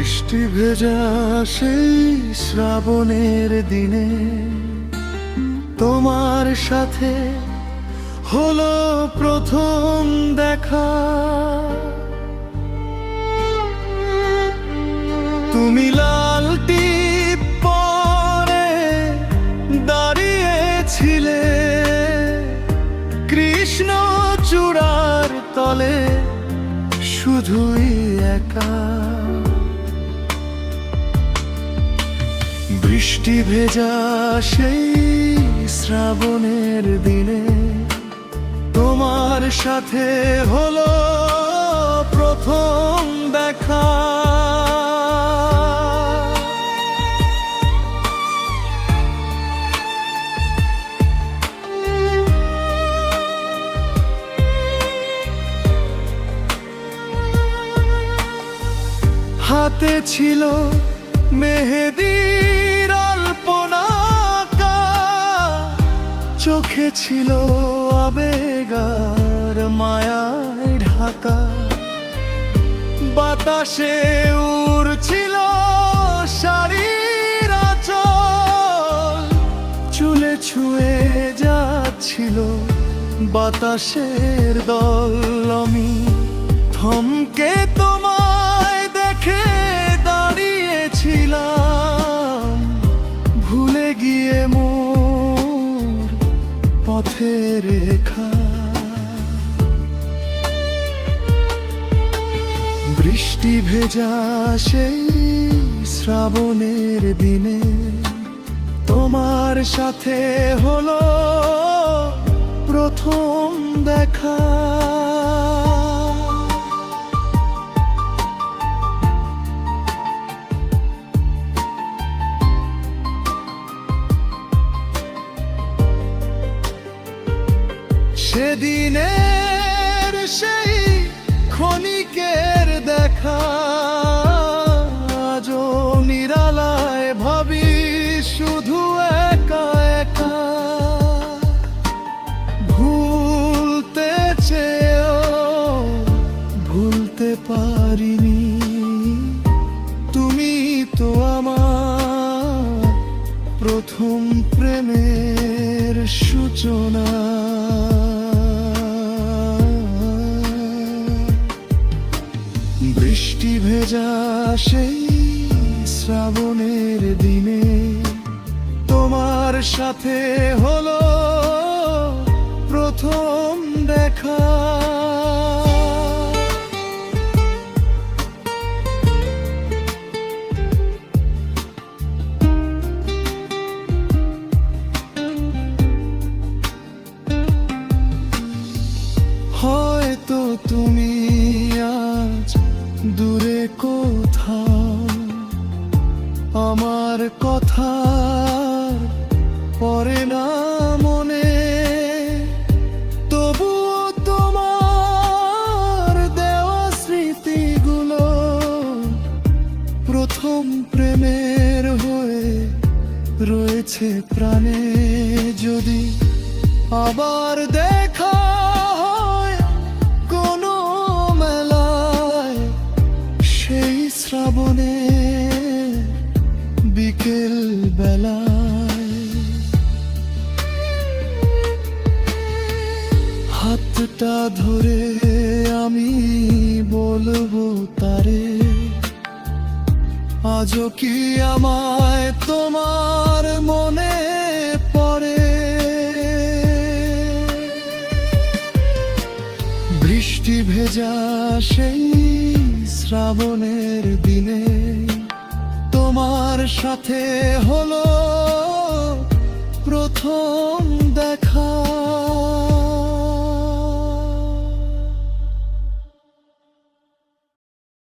বৃষ্টি ভেজা সেই শ্রাবণের দিনে তোমার সাথে হলো প্রথম দেখা। তুমি লাল টিপ পরে দাঁড়িয়েছিলে কৃষ্ণচূড়ার তলে শুধুই একা। বৃষ্টি ভেজা সেই শ্রাবণের দিনে তোমার সাথে হলো প্রথম দেখা। হাতে ছিল মেহেদির আলপনা আঁকা, চোখে ছিল আবেগার মায়ায় ঢাকা। বাতাসে উড়ছিল শাড়ির আঁচল, চুলে ছুঁয়ে যাচ্ছিল বাতাসের দল। আমি থমকে তোমায় দেখে দাঁড়িয়েছিলাম, ভুলে গিয়ে মোর পথের রেখা। বৃষ্টি ভেজা সেই শ্রাবণের দিনে তোমার সাথে হলো প্রথম দেখা। সেদিনের সেই ক্ষণিকের দেখা আজও নিরালায় ভাবি শুধু একা একা। ভুলতে চেয়েও ভুলতে পারিনি, তুমি তো আমার প্রথম প্রেমের সূচনা। বৃষ্টি ভেজা সেই শ্রাবণের দিনে তোমার সাথে হলো প্রথম দেখা। হয়তো তুমি আজ দূরে কোথাও, আমার কথা পড়ে না মনে। তবুও তোমার দেওয়া স্মৃতিগুলো প্রথম প্রেমের হয়ে রয়েছে প্রাণে। যদি আবার দেখা শ্রাবণে বিকেল বেলায়, হাতটা ধরে আমি বলবো তারে, আজও কি আমায় তোমার মনে পড়ে। বৃষ্টি ভেজা সেই শ্রাবণের দিনে তোমার সাথে হলো প্রথম দেখা।